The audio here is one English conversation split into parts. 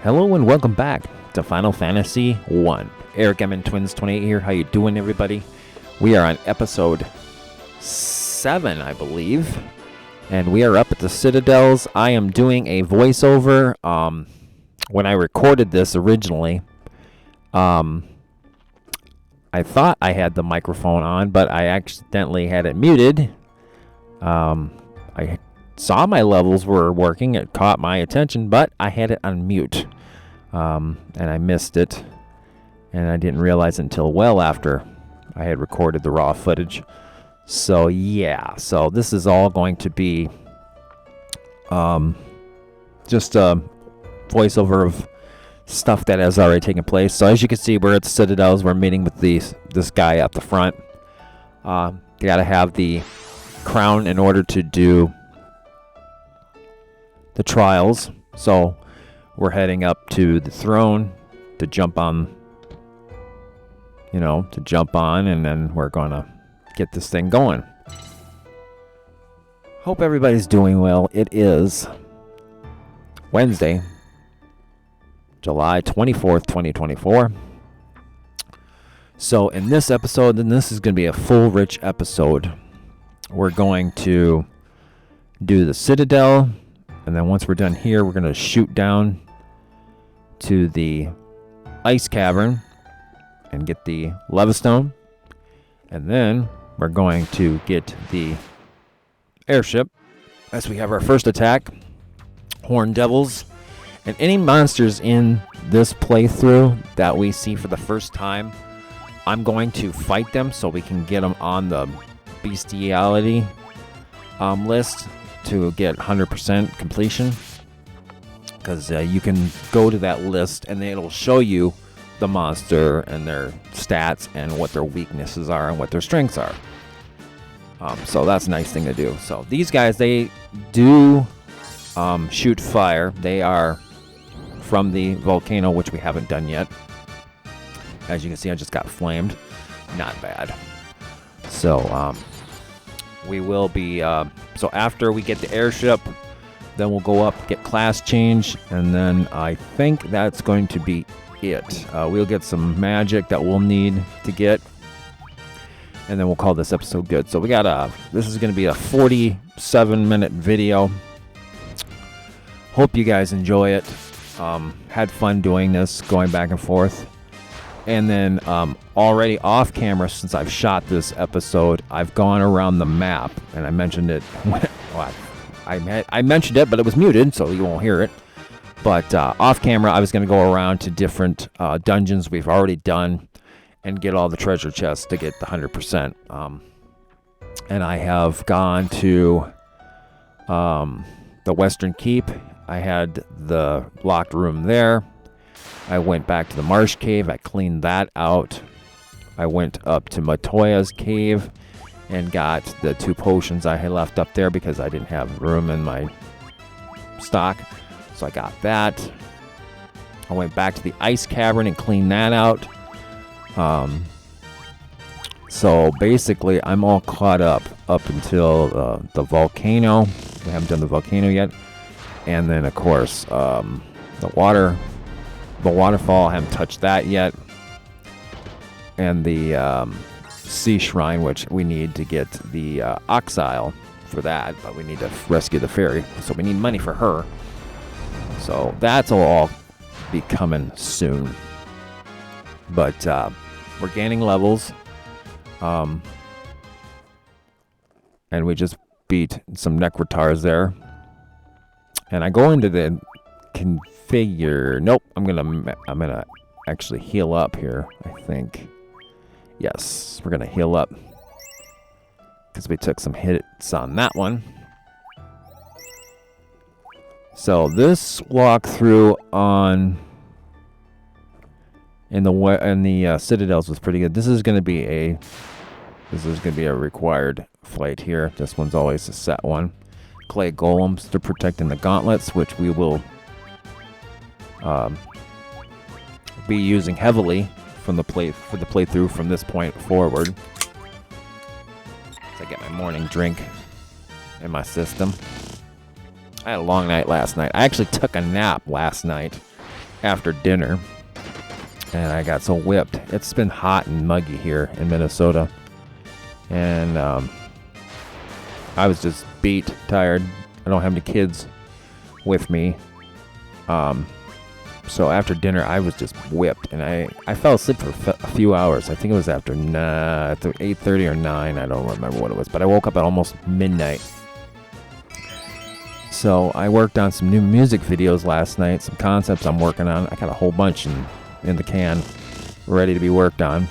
Hello and welcome back to Final Fantasy 1. Eric M. Twins 28 here. How you doing, everybody? We are on episode 7, I believe. And we are up at the Citadels. I am doing a voiceover. When I recorded this originally, I thought I had the microphone on, but I accidentally had it muted. I saw my levels were working. It caught my attention, but I had it on mute. And I missed it. And I didn't realize it until well after I had recorded the raw footage. So, yeah. So, this is all going to be just a voiceover of stuff that has already taken place. So, as you can see, we're at the Citadels. We're meeting with this guy up the front. You got to have the crown in order to do the trials. So we're heading up to the throne to jump on, and then we're gonna get this thing going. Hope everybody's doing well. It is Wednesday, July 24th, 2024. So in this episode, and this is going to be a full rich episode, we're going to do the Citadel, and then once we're done here, we're going to shoot down to the ice cavern and get the levistone, and then we're going to get the airship as we have our first attack, horned devils, and any monsters in this playthrough that we see for the first time, I'm going to fight them so we can get them on the bestiality list to get 100% completion, because you can go to that list and it'll show you the monster and their stats and what their weaknesses are and what their strengths are. So that's a nice thing to do. So these guys, they do shoot fire. They are from the volcano, which we haven't done yet. As you can see, I just got flamed. Not bad. So we will be so after we get the airship, then we'll go up, get class change, and then I think that's going to be it. We'll get some magic that we'll need to get, and then we'll call this episode good. So we got this is going to be a 47-minute video. Hope you guys enjoy it. Had fun doing this, going back and forth. And then already off camera, since I've shot this episode, I've gone around the map, and I mentioned it. Well, I mentioned it, but it was muted, so you won't hear it. But off camera, I was going to go around to different dungeons we've already done and get all the treasure chests to get the 100%. And I have gone to the Western Keep. I had the locked room there. I went back to the Marsh Cave. I cleaned that out. I went up to Matoya's Cave and got the 2 potions I had left up there because I didn't have room in my stock. So I got that. I went back to the Ice Cavern and cleaned that out. So basically, I'm all caught up until the volcano. We haven't done the volcano yet. And then, of course, the waterfall, I haven't touched that yet. And the sea shrine, which we need to get the Oxile for that, but we need to rescue the fairy, so we need money for her. So that's all be coming soon. But we're gaining levels. And we just beat some Necrotars there. And I go into the configure. Nope, I'm gonna actually heal up here, I think. Yes, we're gonna heal up because we took some hits on that one. So this walkthrough in the Citadels was pretty good. This is gonna be a required flight here. This one's always a set one. Clay golems to protect in the gauntlets, which we will be using heavily for the playthrough from this point forward. So I get my morning drink in my system. I had a long night last night. I actually took a nap last night after dinner, and I got so whipped. It's been hot and muggy here in Minnesota, and I was just beat, tired. I don't have any kids with me, so after dinner I was just whipped, and I fell asleep for a few hours. I think it was after 8:30 or 9. I don't remember what it was, but I woke up at almost midnight. So I worked on some new music videos last night, some concepts I'm working on. I got a whole bunch in the can, ready to be worked on.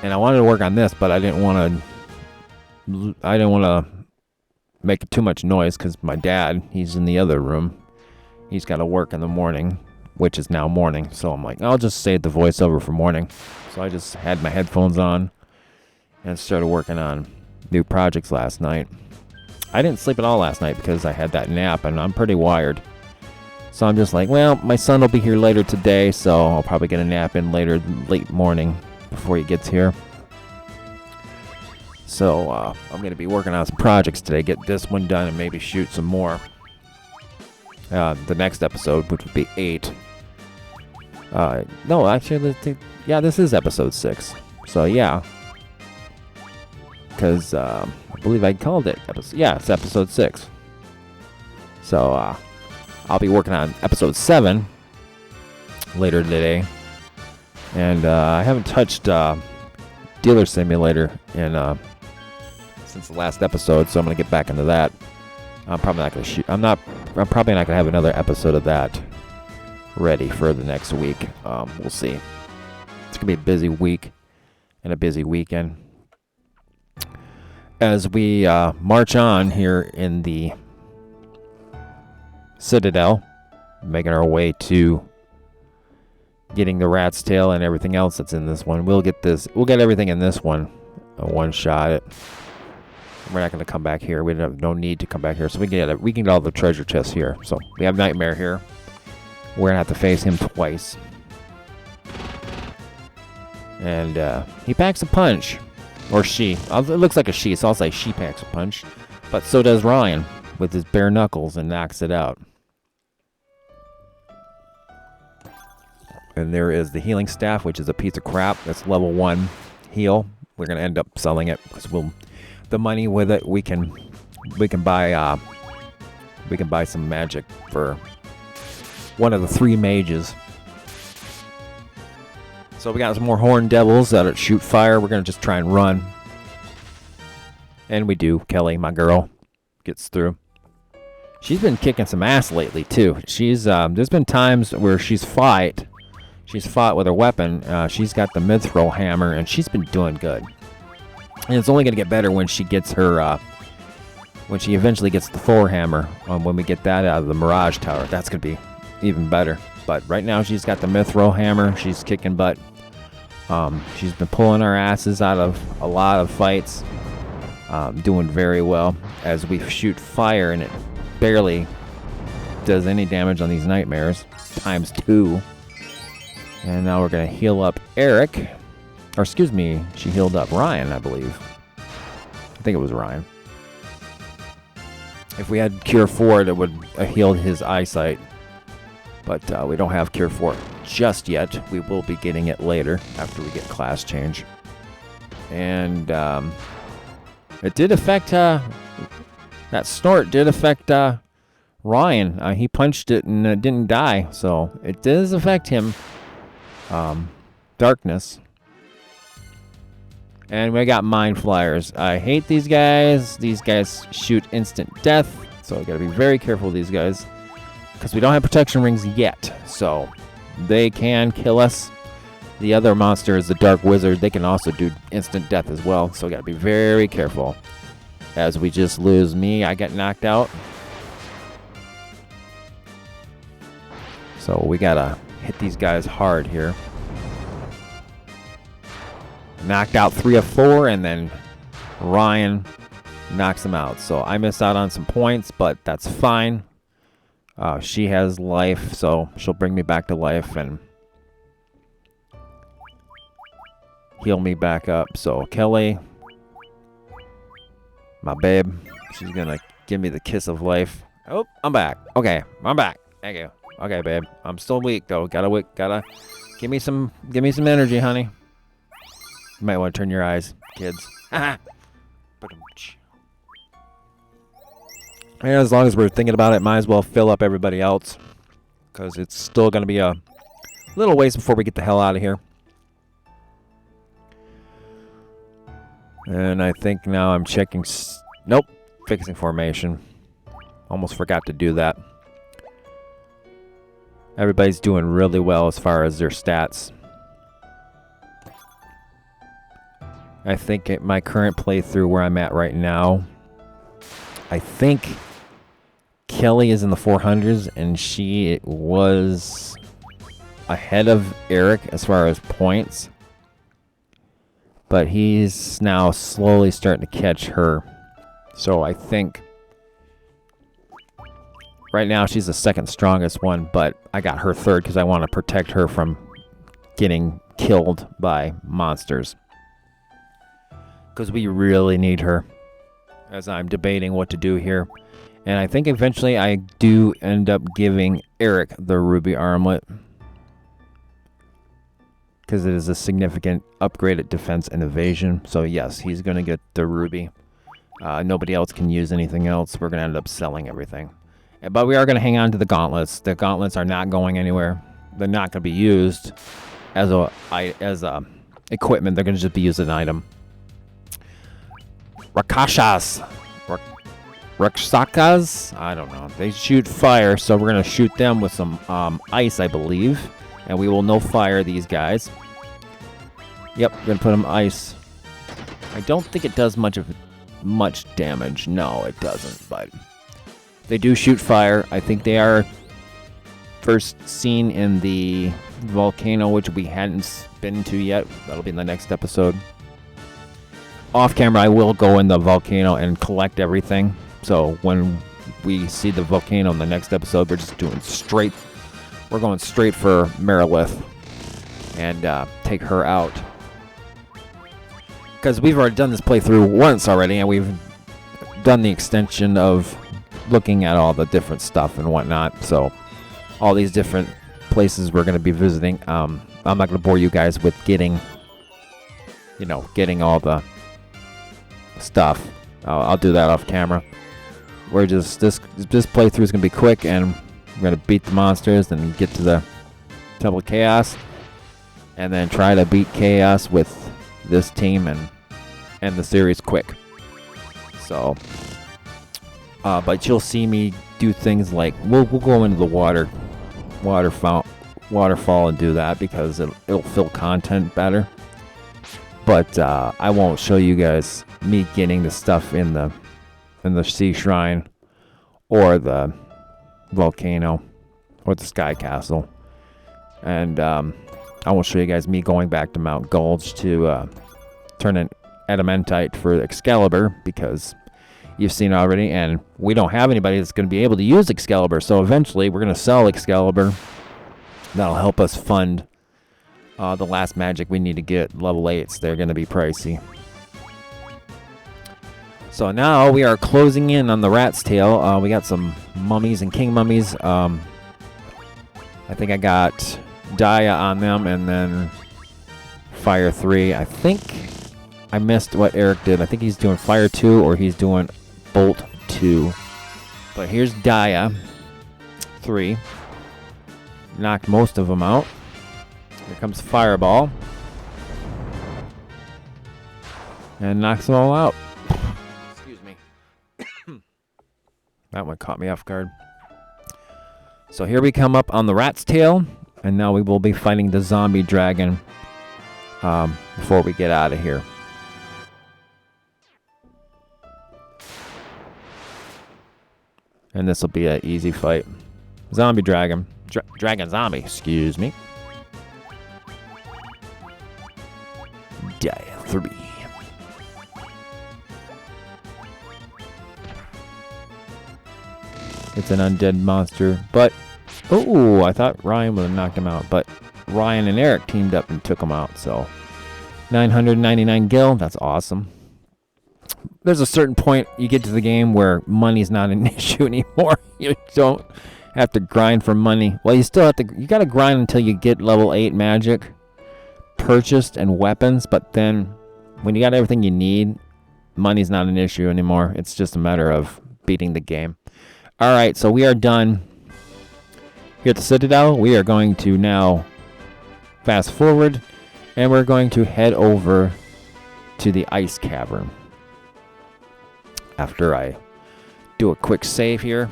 And I wanted to work on this, but I didn't want to make too much noise because my dad, he's in the other room. He's got to work in the morning, which is now morning. So I'm like, I'll just save the voiceover for morning. So I just had my headphones on and started working on new projects last night. I didn't sleep at all last night because I had that nap, and I'm pretty wired. So I'm just like, well, my son will be here later today, so I'll probably get a nap in later, late morning before he gets here. So I'm going to be working on some projects today, get this one done, and maybe shoot some more. The next episode, which would be 8. No, actually, yeah, this is episode 6. So yeah. Because I believe I called it it's episode 6. So I'll be working on episode 7 later today, and I haven't touched Dealer Simulator since the last episode, so I'm gonna get back into that. I'm probably not gonna shoot. I'm probably not gonna have another episode of that ready for the next week. We'll see. It's gonna be a busy week and a busy weekend as we march on here in the Citadel, making our way to getting the rat's tail and everything else that's in this one. We'll get everything in this one, a one shot. We're not going to come back here. We have no need to come back here, so we can get all the treasure chests here. So we have Nightmare here. We're gonna have to face him twice, and he packs a punch. Or she. It looks like a she, so I'll say she packs a punch. But so does Ryan with his bare knuckles and knocks it out. And there is the healing staff, which is a piece of crap. That's level 1 heal. We're going to end up selling it because the money with it we can buy some magic for one of the 3 mages. So we got some more horned devils that shoot fire. We're going to just try and run. And we do. Kelly, my girl, gets through. She's been kicking some ass lately, too. There's been times where she's fought with her weapon. She's got the mithril hammer, and she's been doing good. And it's only going to get better when she gets when she eventually gets the Thor hammer. When we get that out of the Mirage Tower, that's going to be even better. But right now she's got the mithril hammer. She's kicking butt. She's been pulling our asses out of a lot of fights. Doing very well as we shoot fire, and it barely does any damage on these nightmares. Times 2. And now we're going to heal up Eric. Or excuse me, she healed up Ryan, I believe. I think it was Ryan. If we had Cure 4, it would have healed his eyesight. But we don't have Cure 4 just yet. We will be getting it later after we get class change. And it did affect... that snort did affect Ryan. He punched it and it didn't die. So it does affect him. Darkness. And we got Mind Flyers. I hate these guys. These guys shoot instant death. So we gotta be very careful with these guys. Because we don't have protection rings yet, so they can kill us. The other monster is the Dark Wizard. They can also do instant death as well, so we gotta be very careful. As we just lose me, I get knocked out. So we gotta hit these guys hard here. Knocked out 3 of 4, and then Ryan knocks them out. So I missed out on some points, but that's fine. She has life, so she'll bring me back to life and heal me back up. So Kelly, my babe, she's gonna give me the kiss of life. Oh, I'm back. Okay, I'm back. Thank you. Okay, babe. I'm still weak though. Gotta give me some energy, honey. You might want to turn your eyes, kids. And as long as we're thinking about it, might as well fill up everybody else, because it's still gonna be a little ways before we get the hell out of here. And I think now I'm checking. Nope, fixing formation. Almost forgot to do that. Everybody's doing really well as far as their stats. I think at my current playthrough where I'm at right now, I think Kelly is in the 400s, and she was ahead of Eric as far as points. But he's now slowly starting to catch her. So I think right now she's the second strongest one, but I got her third because I want to protect her from getting killed by monsters. Because we really need her, as I'm debating what to do here. And I think eventually I do end up giving Eric the ruby armlet, because it is a significant upgrade at defense and evasion. So yes, he's going to get the ruby. Nobody else can use anything else. We're going to end up selling everything. But we are going to hang on to the gauntlets. The gauntlets are not going anywhere. They're not going to be used as a equipment. They're going to just be used as an item. Rakshas. Rakshakas? I don't know. They shoot fire, so we're going to shoot them with some ice, I believe. And we will no fire these guys. Yep, we're going to put them ice. I don't think it does much damage. No, it doesn't, but they do shoot fire. I think they are first seen in the volcano, which we hadn't been to yet. That'll be in the next episode. Off camera, I will go in the volcano and collect everything. So when we see the volcano in the next episode, we're just doing straight. We're going straight for Merilith and take her out. Because we've already done this playthrough once already, and we've done the extension of looking at all the different stuff and whatnot. So all these different places we're going to be visiting. I'm not going to bore you guys with getting all the stuff. I'll do that off camera. We're just this playthrough is going to be quick, and we're going to beat the monsters and get to the Temple of Chaos, and then try to beat Chaos with this team and end the series quick. So, but you'll see me do things like we'll go into the waterfall and do that because it'll fill content better. But I won't show you guys me getting the stuff in the sea shrine or the volcano or the sky castle, and I won't show you guys me going back to Mount Gulch to turn an adamantite for Excalibur, because you've seen already, and we don't have anybody that's going to be able to use Excalibur. So eventually we're going to sell Excalibur. That'll help us fund the last magic we need to get, level 8s. They're going to be pricey. So now we are closing in on the Rat's Tail. We got some mummies and king mummies. I think I got Daya on them, and then Fire 3. I think I missed what Eric did. I think he's doing Fire 2 or he's doing Bolt 2. But here's Daya 3. Knocked most of them out. Here comes Fireball. And knocks them all out. Excuse me. That one caught me off guard. So here we come up on the Rat's Tail. And now we will be fighting the zombie dragon before we get out of here. And this will be an easy fight. Zombie dragon. Dragon zombie, excuse me. Dia 3. It's an undead monster, but oh, I thought Ryan would have knocked him out, but Ryan and Eric teamed up and took him out. So 999 gil, that's awesome. There's a certain point you get to the game where money's not an issue anymore. You don't have to grind for money. Well, you still have to. You gotta grind until you get level 8 magic purchased and weapons. But then, when you got everything you need, money's not an issue anymore. It's just a matter of beating the game. All right, so we are done here at the Citadel. We are going to now fast forward, and we're going to head over to the ice cavern. After I do a quick save here,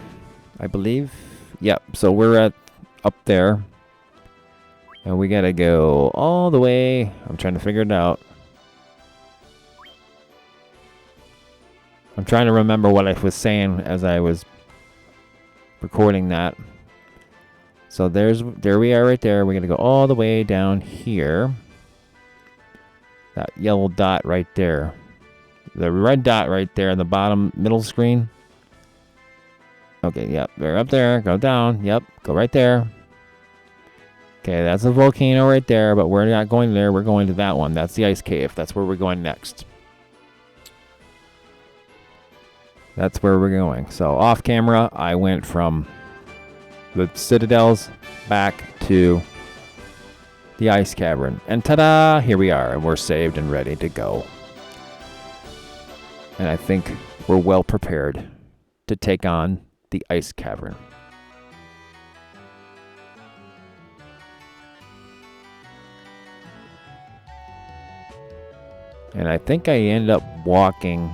I believe. Yep, so we're up there. And we gotta go all the way. I'm trying to figure it out. I'm trying to remember what I was saying as I was recording that. So there we are right there. We're gonna go all the way down here. That yellow dot right there. The red dot right there in the bottom middle screen. Okay, yep, they're up there. Go down. Yep, go right there. Okay, that's a volcano right there, but we're not going there. We're going to that one. That's the ice cave. That's where we're going next. That's where we're going. So off camera, I went from the Citadels back to the ice cavern. And ta-da! Here we are, and we're saved and ready to go. And I think we're well prepared to take on the ice cavern. And I think I end up walking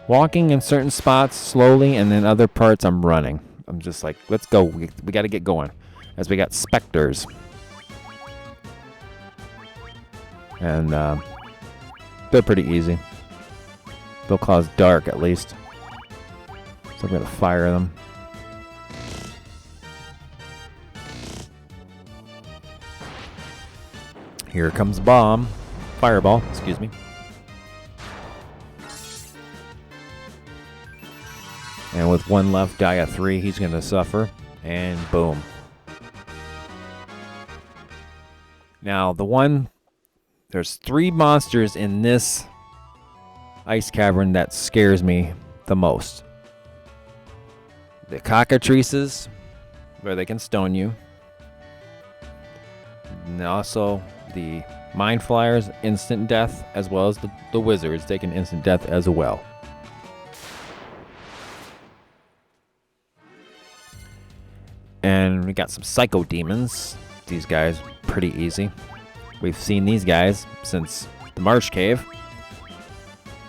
in certain spots slowly, and then other parts I'm running. I'm just like, let's go. We got to get going. As we got specters. And they're pretty easy. They'll cause dark at least. So I'm going to fire them. Here comes bomb. Fireball, excuse me. And with one left die of 3, he's going to suffer. And boom. Now, there's 3 monsters in this ice cavern that scares me the most. The cockatrices, where they can stone you. And also the mind flyers, instant death, as well as the wizards, they can instant death as well. And we got some psycho demons. These guys, pretty easy. We've seen these guys since the Marsh Cave.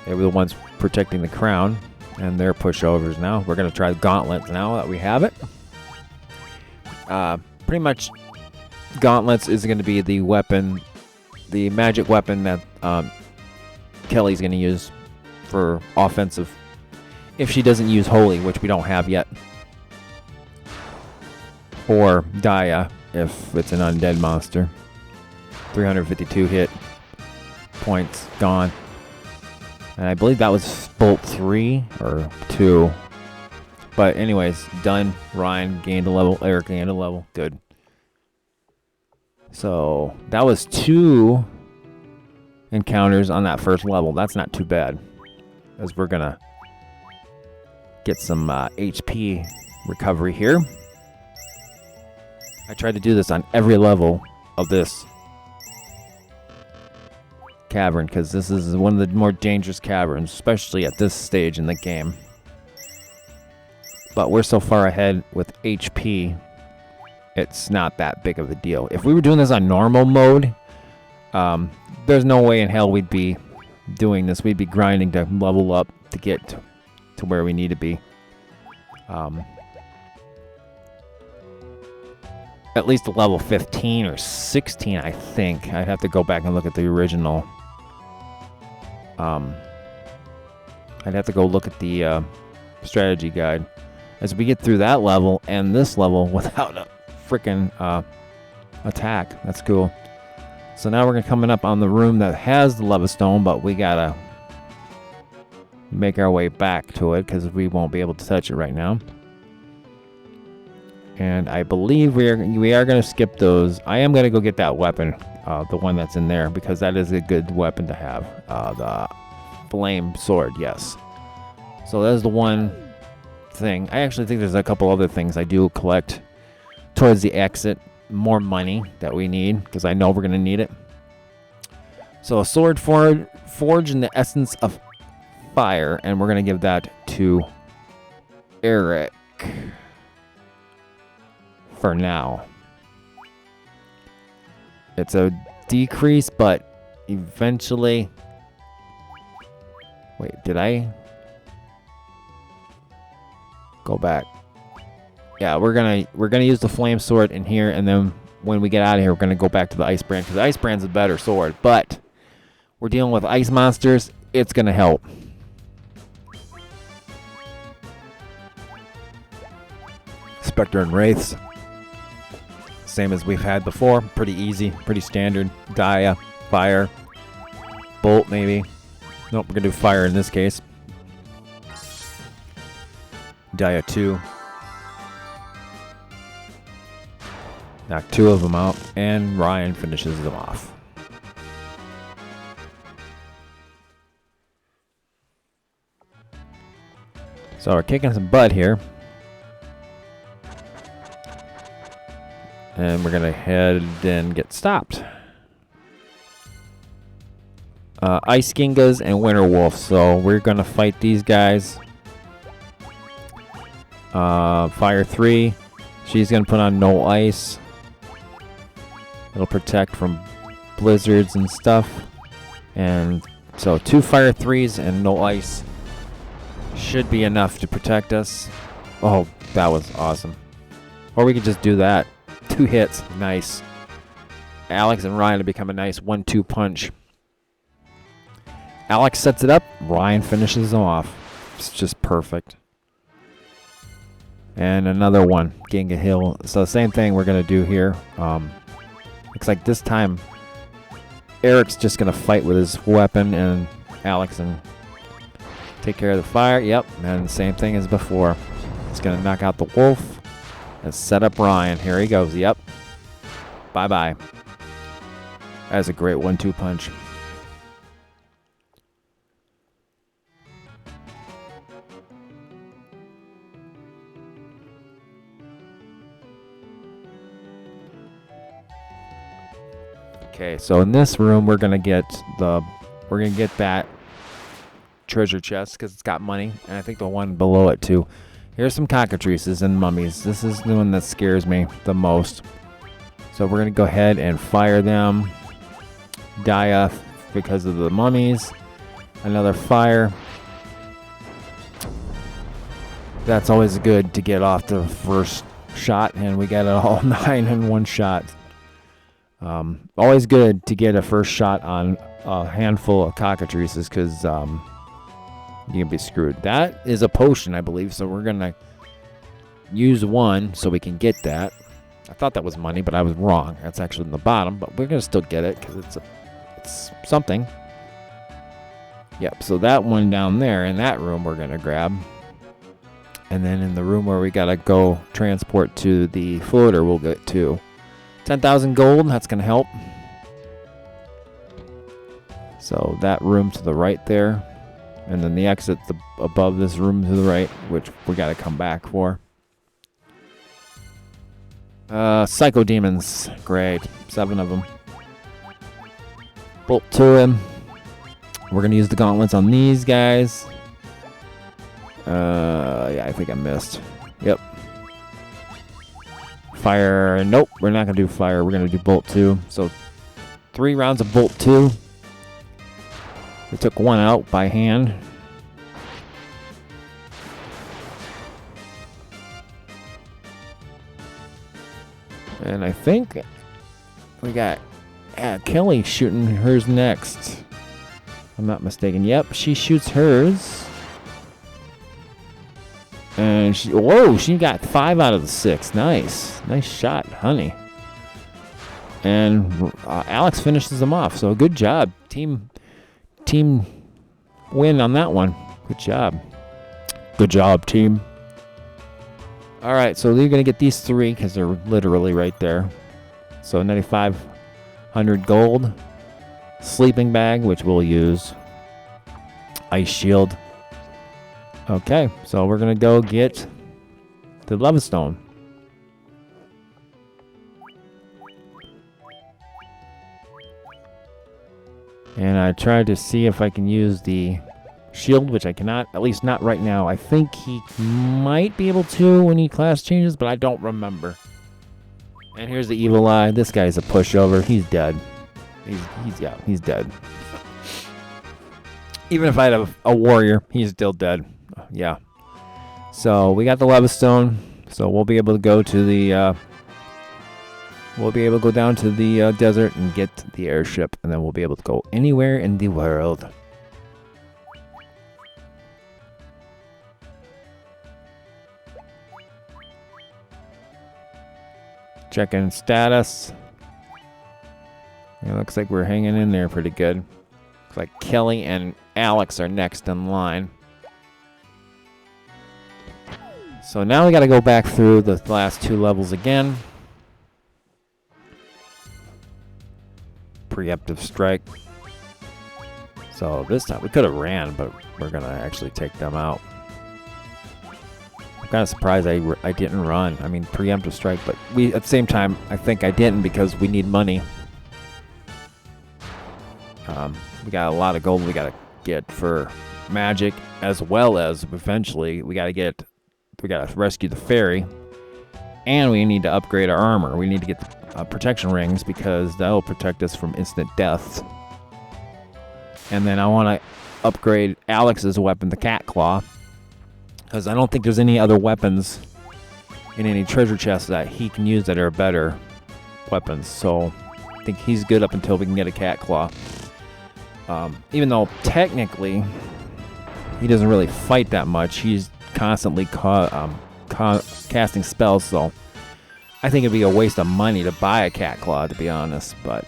They were the ones protecting the crown, and they're pushovers now. We're going to try the gauntlets now that we have it. Pretty much, gauntlets is going to be the weapon, the magic weapon that Kelly's going to use for offensive. If she doesn't use Holy, which we don't have yet. Or Dia, if it's an undead monster. 352 hit points gone. And I believe that was bolt 3 or 2. But anyways, done. Ryan gained a level. Eric gained a level. Good. So that was 2 encounters on that first level. That's not too bad. As we're going to get some HP recovery here. I tried to do this on every level of this cavern, because this is one of the more dangerous caverns, especially at this stage in the game. But we're so far ahead with HP, it's not that big of a deal. If we were doing this on normal mode, there's no way in hell we'd be doing this. We'd be grinding to level up to get to where we need to be. At least a level 15 or 16, I think. I'd have to go back and look at the original. I'd have to go look at the strategy guide. As we get through that level and this level without a freaking attack. That's cool. So now we're coming up on the room that has the lava stone, but we gotta make our way back to it because we won't be able to touch it right now. And I believe we are going to skip those. I am going to go get that weapon, the one that's in there, because that is a good weapon to have. The flame sword, yes. So that's the one thing. I actually think there's a couple other things I do collect towards the exit. More money that we need, because I know we're going to need it. So a sword forged in the essence of fire, and we're going to give that to Eric for now. It's a decrease, but eventually... Wait, did I go back? Yeah, we're gonna use the flame sword in here, and then when we get out of here, we're gonna go back to the ice brand, because the ice brand's a better sword. But we're dealing with ice monsters; it's gonna help. Spectre and Wraiths, same as we've had before. Pretty easy, pretty standard. Dia, fire, bolt maybe. Nope, we're gonna do fire in this case. Dia 2. Knock 2 of them out, and Ryan finishes them off. So we're kicking some butt here. And we're gonna head and get stopped. Ice Gingas and Winter Wolf. So we're gonna fight these guys. Fire 3. She's gonna put on no ice. It'll protect from blizzards and stuff. And so 2 fire 3s and no ice should be enough to protect us. Oh, that was awesome. Or we could just do that. 2 hits. Nice. Alex and Ryan to become a nice 1-2 punch. Alex sets it up. Ryan finishes them off. It's just perfect. And another one. Ginga Hill. So same thing we're going to do here. Looks like this time Eric's just going to fight with his weapon, and Alex and take care of the fire. Yep, and same thing as before. He's going to knock out the wolf and set up Ryan. Here he goes. Yep. Bye-bye. That's a great 1-2 punch. Okay, so in this room we're gonna get that treasure chest because it's got money, and I think the one below it too. Here's some cockatrices and mummies. This is the one that scares me the most. So we're gonna go ahead and fire them. Die off because of the mummies. Another fire. That's always good to get off the first shot, and we got it all 9 in one shot. Always good to get a first shot on a handful of cockatrices, because you can be screwed. That is a potion, I believe, so we're gonna use one so we can get that. I thought that was money, but I was wrong. That's actually in the bottom, but we're gonna still get it because it's something. Yep. So that one down there in that room we're gonna grab, and then in the room where we gotta go transport to the floater, we'll get to 10,000 gold. That's gonna help. So that room to the right there, and then the exit above this room to the right, which we gotta come back for. Psycho demons, great, 7 of them. Bolt to him. We're gonna use the gauntlets on these guys. Yeah, I think I missed. Yep. Fire, nope, we're not gonna do fire. We're gonna do bolt 2. So 3 rounds of bolt 2. We took one out by hand. And I think we got Kelly shooting hers next. If I'm not mistaken. Yep, she shoots hers. And she got 5 out of the 6. Nice. Nice shot, honey. And Alex finishes them off. So good job. Team win on that one. Good job. Good job, team. All right, so you're going to get these 3 because they're literally right there. So 9,500 gold. Sleeping bag, which we'll use. Ice shield. Okay, so we're gonna go get the lava stone. And I tried to see if I can use the shield, which I cannot, at least not right now. I think he might be able to when he class changes, but I don't remember. And here's the evil eye. This guy's a pushover. He's dead. He's dead. Even if I had a warrior, he's still dead. Yeah. So we got the lava stone. So we'll be able to go to the go down to the desert and get the airship, and then we'll be able to go anywhere in the world. Checking status. It looks like we're hanging in there pretty good. Looks like Kelly and Alex are next in line. So now we got to go back through the last 2 levels again. Preemptive strike. So this time we could have ran, but we're gonna actually take them out. I'm kind of surprised I didn't run. I mean, preemptive strike, but we at the same time I think I didn't because we need money. We got a lot of gold we gotta get for magic, as well as eventually we gotta rescue the fairy, and we need to upgrade our armor. We need to get protection rings because that'll protect us from instant deaths. And then I want to upgrade Alex's weapon, the cat claw, because I don't think there's any other weapons in any treasure chests that he can use that are better weapons. So I think he's good up until we can get a cat claw. Even though technically he doesn't really fight that much, he's constantly casting spells, so I think it'd be a waste of money to buy a cat claw, to be honest, but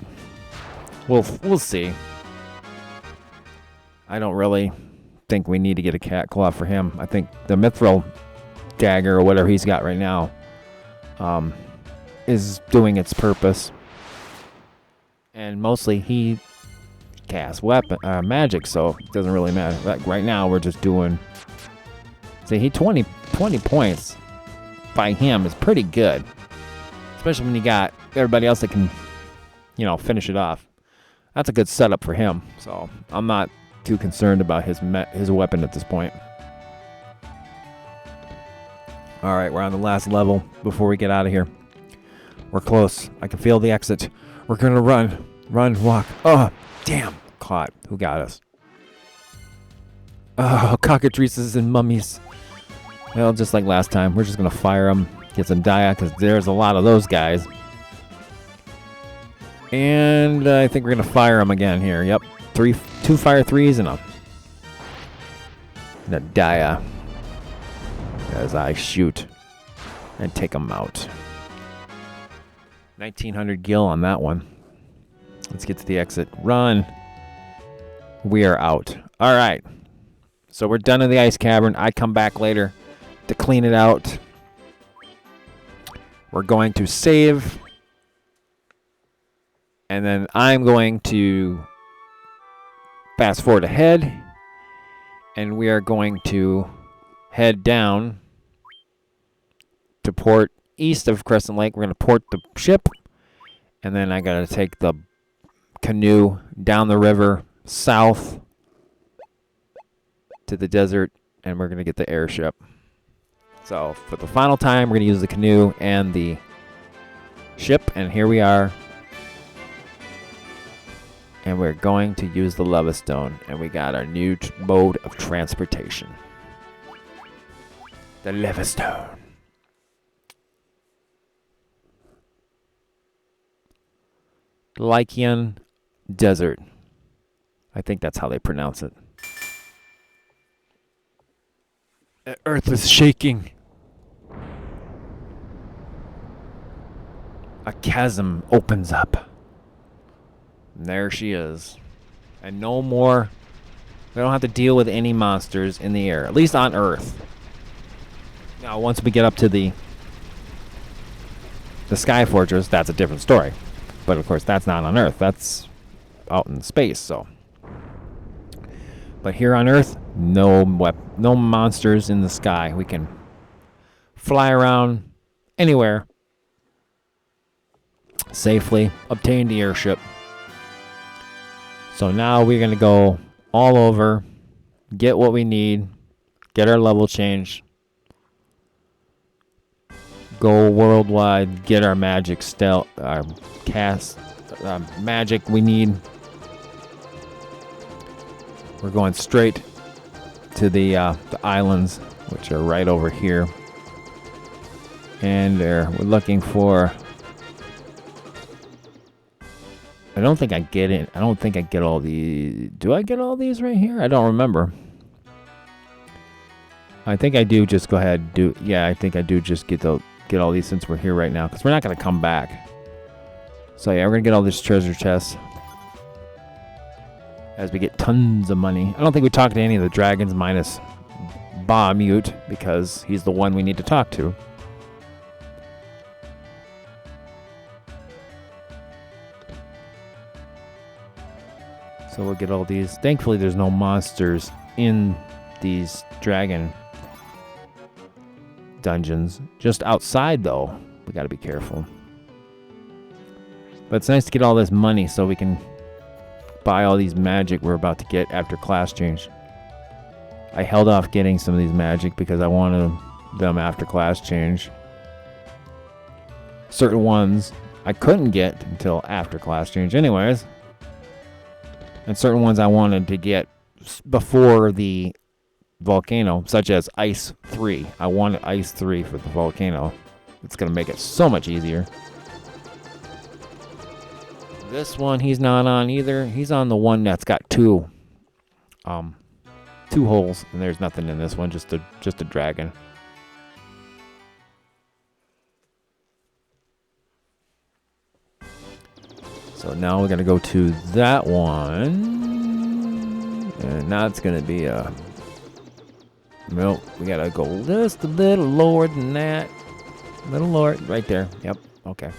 we'll see. I don't really think we need to get a cat claw for him. I think the mithril dagger or whatever he's got right now is doing its purpose, and mostly he casts magic, so it doesn't really matter. Like right now we're just doing, say, 20 points by him is pretty good. Especially when you got everybody else that can, finish it off. That's a good setup for him. So I'm not too concerned about his weapon at this point. All right, we're on the last level before we get out of here. We're close. I can feel the exit. We're gonna run, walk. Oh, damn! Caught. Who got us? Oh, cockatrices and mummies. Well, just like last time, we're just gonna fire them. Get some dia, because there's a lot of those guys. And I think we're going to fire them again here. Yep. 2 fire 3s and a dia. As I shoot and take them out. 1900 gil on that one. Let's get to the exit. Run. We are out. All right. So we're done in the ice cavern. I come back later to clean it out. We're going to save, and then I'm going to fast forward ahead, and we are going to head down to port east of Crescent Lake. We're going to port the ship, and then I got to take the canoe down the river south to the desert, and we're going to get the airship. So for the final time, we're going to use the canoe and the ship, and here we are. And we're going to use the lava stone, and we got our new mode of transportation. The lava stone. Lycian Desert. I think that's how they pronounce it. The earth is shaking. A chasm opens up. And there she is. And no more. We don't have to deal with any monsters in the air. At least on Earth. Now, once we get up to the Sky Fortress, that's a different story. But, of course, that's not on Earth. That's out in space, so. But here on Earth, no monsters in the sky. We can fly around anywhere safely, obtain the airship. So now we're going to go all over, get what we need, get our level changed, go worldwide, get our magic our magic we need. We're going straight to the islands, which are right over here. And we're looking for... I don't think I get it. I don't think I get all these. Do I get all these right here? I don't remember. I think I do just go ahead and do... Yeah, I think I do just get all these since we're here right now. Because we're not going to come back. So yeah, we're going to get all this treasure chest. As we get tons of money. I don't think we talked to any of the dragons minus Bahamut, because he's the one we need to talk to. So we'll get all these. Thankfully there's no monsters in these dragon dungeons. Just outside though, we gotta be careful. But it's nice to get all this money so we can buy all these magic we're about to get after class change. I held off getting some of these magic because I wanted them after class change. Certain ones I couldn't get until after class change anyways. And certain ones I wanted to get before the volcano, such as Ice 3. I wanted Ice 3 for the volcano. It's going to make it so much easier. This one he's not on either. He's on the one that's got two holes, and there's nothing in this one, just a dragon. So now we're gonna go to that one, and now it's gonna be a... Nope, we gotta go just a little lower than that. A little lower, right there. Yep, okay.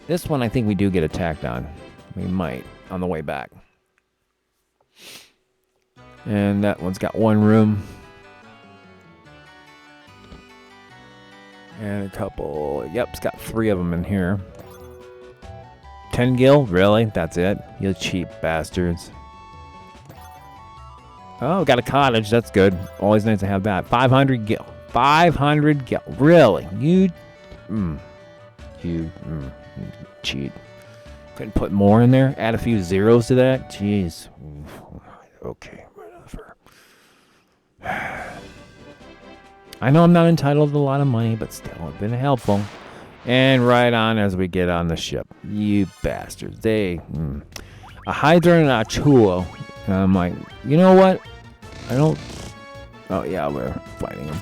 This one I think we do get attacked on. We might on the way back. And that one's got one room. And a couple... Yep, it's got 3 of them in here. 10 gil? Really? That's it? You cheap bastards. Oh, got a cottage. That's good. Always nice to have that. 500 gil. 500 gil. Really? You cheat. Couldn't put more in there? Add a few zeros to that? Jeez. Okay, whatever. I know I'm not entitled to a lot of money, but still, it's been helpful. And right on as we get on the ship. You bastards. A Hydra and a Chuo. And I'm like, you know what? I don't... Oh, yeah, we're fighting them.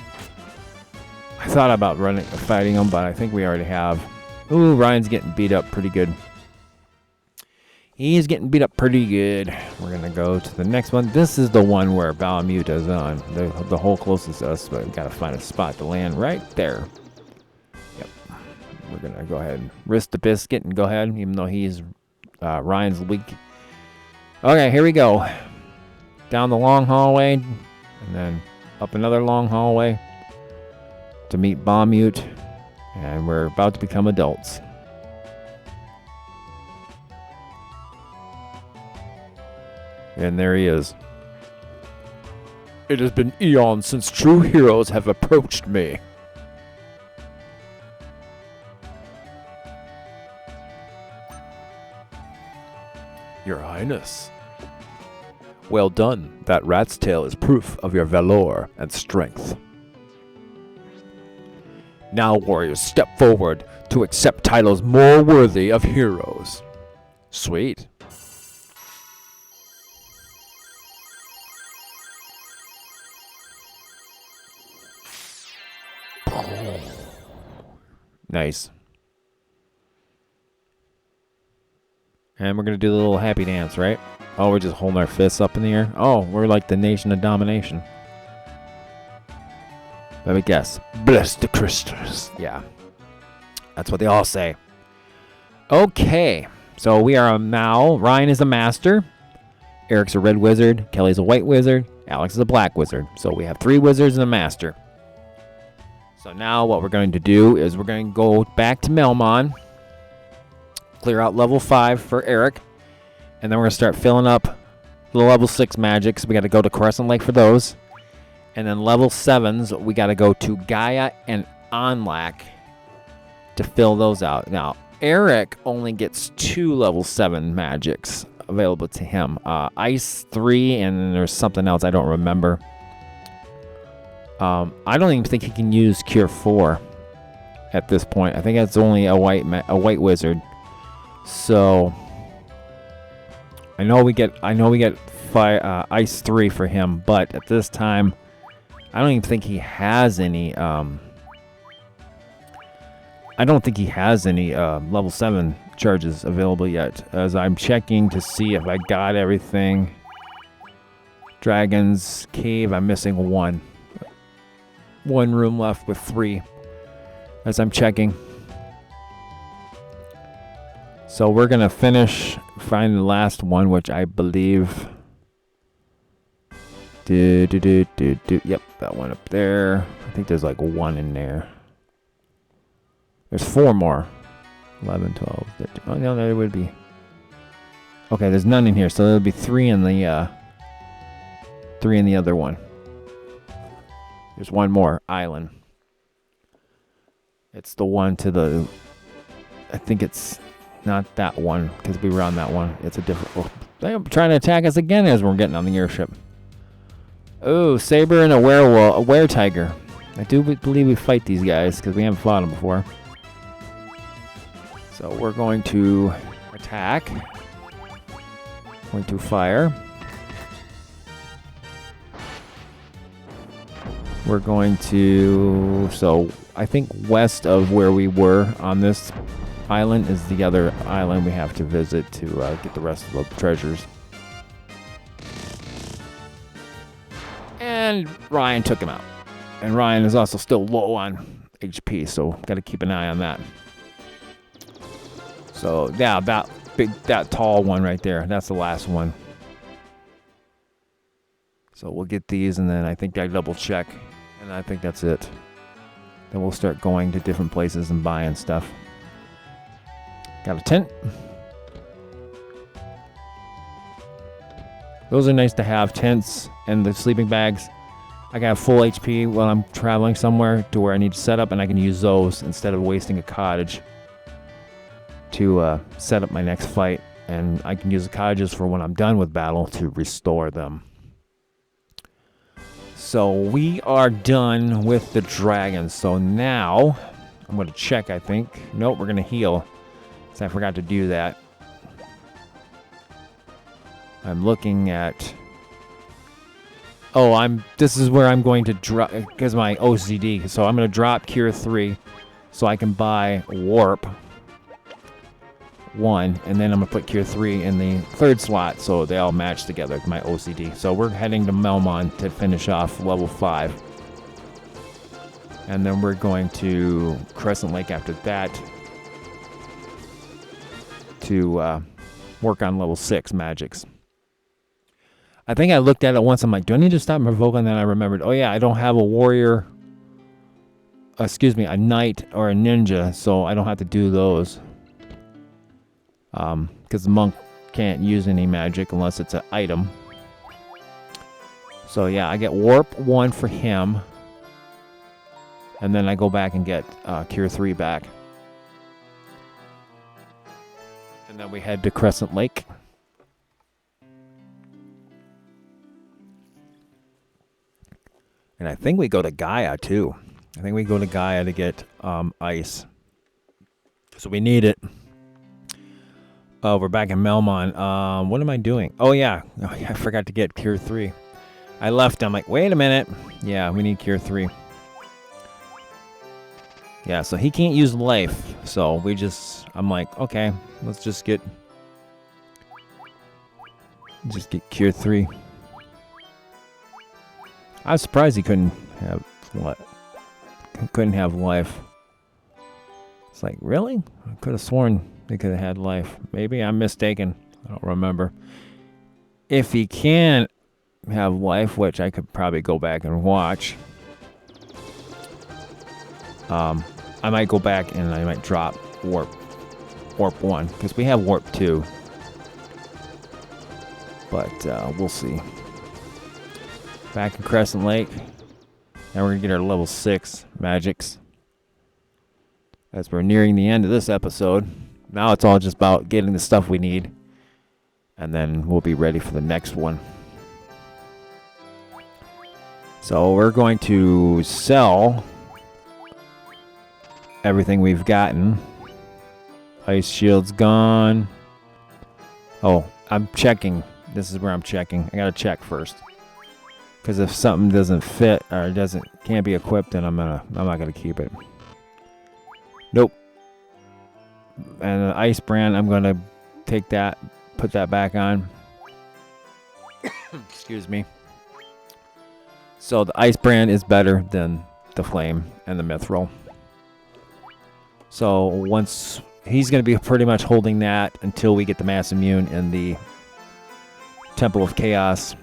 I thought about fighting them, but I think we already have. Ooh, Ryan's getting beat up pretty good. He's getting beat up pretty good. We're going to go to the next one. This is the one where Bahamut is on. The hole closest to us, but we've got to find a spot to land right there. Yep. We're going to go ahead and risk the biscuit and go ahead, even though he's Ryan's weak. Okay, here we go. Down the long hallway, and then up another long hallway to meet Bahamut. And we're about to become adults. And there he is. It has been eons since true heroes have approached me. Your Highness. Well done. That rat's tail is proof of your valor and strength. Now, warriors, step forward to accept titles more worthy of heroes. Sweet. Nice. And we're going to do the little happy dance, right? Oh, we're just holding our fists up in the air? Oh, we're like the nation of domination. Let me guess. Bless the crystals. Yeah. That's what they all say. Okay. So we are now... Ryan is a master. Eric's a red wizard. Kelly's a white wizard. Alex is a black wizard. So we have 3 wizards and a master. So now what we're going to do is we're going to go back to Melmon, clear out level 5 for Eric, and then we're going to start filling up the level 6 magics. We got to go to Crescent Lake for those. And then level 7s, we got to go to Gaia and Onlak to fill those out. Now, Eric only gets 2 level 7 magics available to him. Ice 3, and then there's something else I don't remember. I don't even think he can use Cure 4 at this point. I think that's only a white wizard. So I know we get Ice 3 for him, but at this time I don't even think he has any level 7 charges available yet, as I'm checking to see if I got everything. Dragon's Cave, I'm missing 1 room left with 3 as I'm checking. So we're gonna find the last one, which I believe yep, that one up there. I think there's like 1 in there. There's 4 more. 11, 12, 13. Oh no, there would be. Okay, there's none in here, so there'll be 3 in the other one. There's 1 more island. It's the one to the. I think it's not that one, because we were on that one. It's a different. Oh, they're trying to attack us again as we're getting on the airship. Oh, saber and a were-tiger. I do believe we fight these guys because we haven't fought them before. So we're going to attack. Going to fire. We're going to... So I think west of where we were on this island is the other island we have to visit to get the rest of the treasures. And Ryan took him out. And Ryan is also still low on HP, so got to keep an eye on that. So yeah, that tall one right there, that's the last one. So we'll get these, and then I think I double check, and I think that's it. Then we'll start going to different places and buying stuff. Got a tent. Those are nice to have, tents and the sleeping bags. I got full HP while I'm traveling somewhere to where I need to set up, and I can use those instead of wasting a cottage to set up my next fight. And I can use the cottages for when I'm done with battle to restore them. So we are done with the dragons. So now I'm going to check, I think. Nope, we're going to heal. So I forgot to do that. I'm looking at... Oh, this is where I'm going to drop, because my OCD. So I'm going to drop Cure 3 so I can buy Warp 1, and then I'm going to put Cure 3 in the 3rd slot so they all match together with my OCD. So we're heading to Melmon to finish off level 5. And then we're going to Crescent Lake after that to work on level 6 magics. I think I looked at it once. I'm like, do I need to stop provoking? And then I remembered, oh yeah, I don't have a warrior, a knight or a ninja, so I don't have to do those. Because the monk can't use any magic unless it's an item. So yeah, I get Warp 1 for him. And then I go back and get Cure 3 back. And then we head to Crescent Lake. And I think we go to Gaia, too. I think we go to Gaia to get ice. So we need it. Oh, we're back in Melmon. What am I doing? Oh, yeah. I forgot to get Cure 3. I left. I'm like, wait a minute. Yeah, we need Cure 3. Yeah, so he can't use life. So I'm like, okay, let's just get Cure 3. I was surprised he couldn't have life. It's like, really? I could have sworn they could have had life. Maybe I'm mistaken. I don't remember. If he can't have life, which I could probably go back and watch. I might go back and I might drop warp 1 because we have warp 2. But we'll see. Back in Crescent Lake. Now we're going to get our level 6 magics. As we're nearing the end of this episode. Now it's all just about getting the stuff we need. And then we'll be ready for the next one. So we're going to sell everything we've gotten. Ice shield's gone. Oh, I'm checking. This is where I'm checking. I gotta check first. Because if something doesn't fit or can't be equipped, then I'm not gonna keep it. Nope. And the ice brand, I'm gonna take that, put that back on. Excuse me. So the ice brand is better than the flame and the mithril. So once he's going to be pretty much holding that until we get the mass immune in the Temple of Chaos.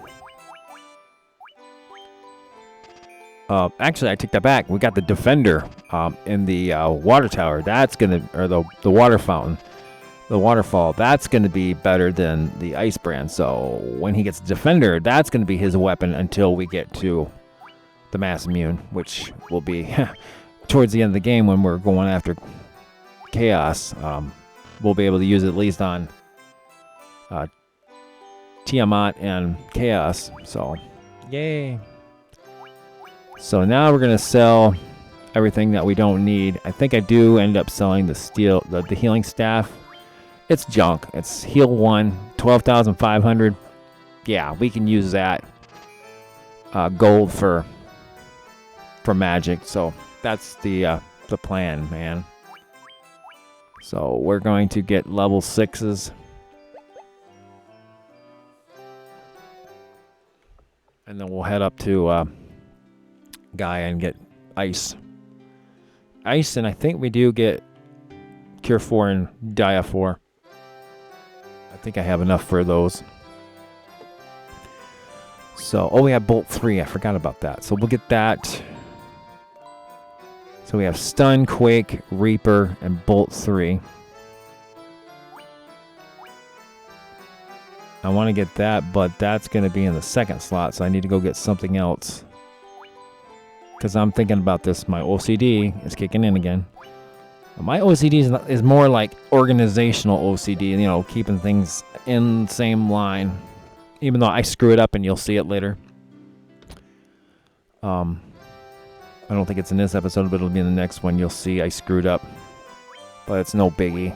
Actually, I take that back. We got the defender in the water tower. That's gonna, or the water fountain, the waterfall. That's gonna be better than the ice brand. So when he gets defender, that's gonna be his weapon until we get to the mass immune, which will be towards the end of the game when we're going after chaos. We'll be able to use it at least on Tiamat and chaos. So yay. So now we're gonna sell everything that we don't need. I think I do end up selling the steel, the healing staff. It's junk. It's heal 1, 12,500. Yeah, we can use that gold for magic. So that's the plan, man. So we're going to get level 6s. And then we'll head up to Gaia and get ice. Ice, and I think we do get Cure 4 and Dia 4. I think I have enough for those. So, oh, we have Bolt 3. I forgot about that. So we'll get that. So we have Stun, Quake, Reaper, and Bolt 3. I want to get that, but that's going to be in the second slot, so I need to go get something else. Because I'm thinking about this. My OCD is kicking in again. My OCD is more like organizational OCD, you know, keeping things in the same line. Even though I screw it up and you'll see it later. I don't think it's in this episode, but it'll be in the next one. You'll see I screwed up. But it's no biggie.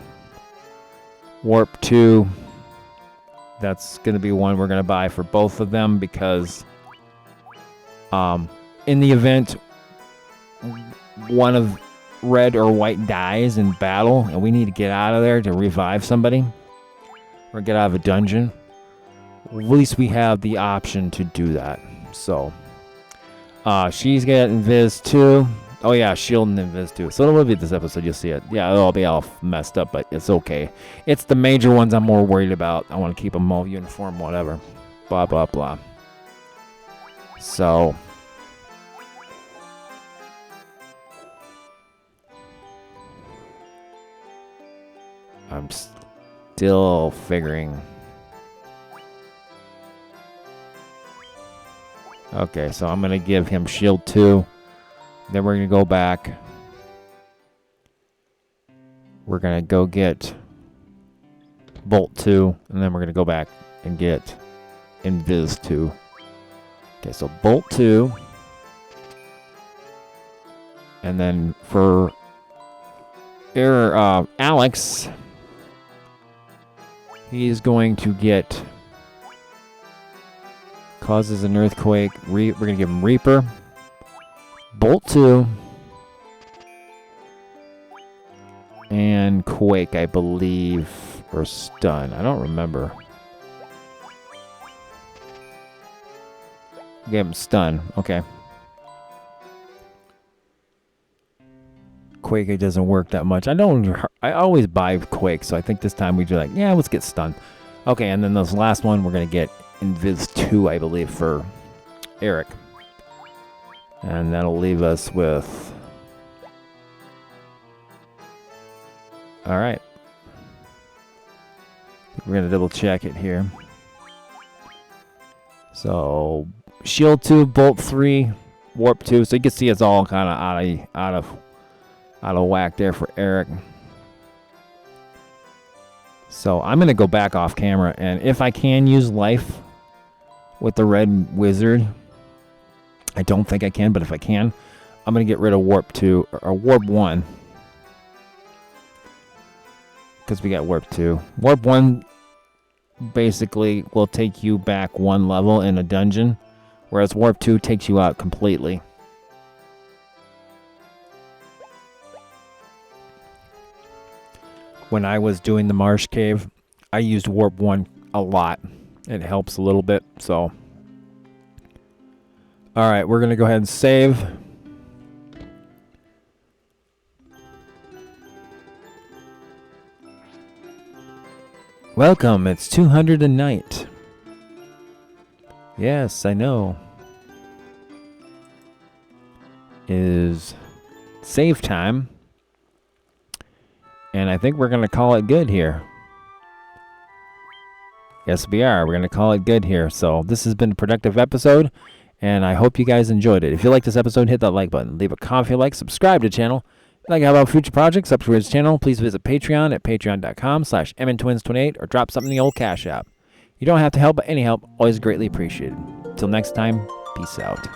Warp 2. That's going to be one we're going to buy for both of them because in the event one of red or white dies in battle and we need to get out of there to revive somebody or get out of a dungeon, at least we have the option to do that. So she's getting Invis too. Oh yeah, shield and Invis too. So it'll be this episode, you'll see it. Yeah, it'll be all messed up, but it's okay. It's the major ones I'm more worried about. I want to keep them all uniform, whatever. Blah blah blah. So I'm still figuring. Okay, so I'm going to give him shield 2. Then we're going to go back. We're going to go get Bolt 2. And then we're going to go back and get Invis 2. Okay, so Bolt 2. And then for Alex, he's going to get causes an earthquake. We're going to give him Reaper. Bolt 2. And Quake, I believe. Or Stun. I don't remember. Give him Stun. Okay. Quake, it doesn't work that much. I always buy Quake, so I think this time we do like, yeah, let's get Stun. Okay, and then this last one, we're going to get Invis 2, I believe, for Eric. And that'll leave us with... Alright. We're going to double check it here. So, shield 2, bolt 3, warp 2. So you can see it's all kind of out of whack there for Eric. So I'm going to go back off camera, and if I can use life with the red wizard, I don't think I can, but if I can, I'm going to get rid of warp 2 or warp 1 because we got warp 2. Warp 1 basically will take you back 1 level in a dungeon, whereas warp 2 takes you out completely. When I was doing the marsh cave, I used warp 1 a lot. It helps a little bit, so. Alright, we're going to go ahead and save. Welcome, it's 200 a night. Yes, I know. Is save time. And I think we're going to call it good here. Yes, we are. We're going to call it good here. So this has been a productive episode, and I hope you guys enjoyed it. If you like this episode, hit that like button. Leave a comment if you like. Subscribe to the channel. If you'd like to help out future projects up to his channel, please visit Patreon at patreon.com/mntwins28 or drop something in the old Cash App. You don't have to help, but any help, always greatly appreciated. Until next time, peace out.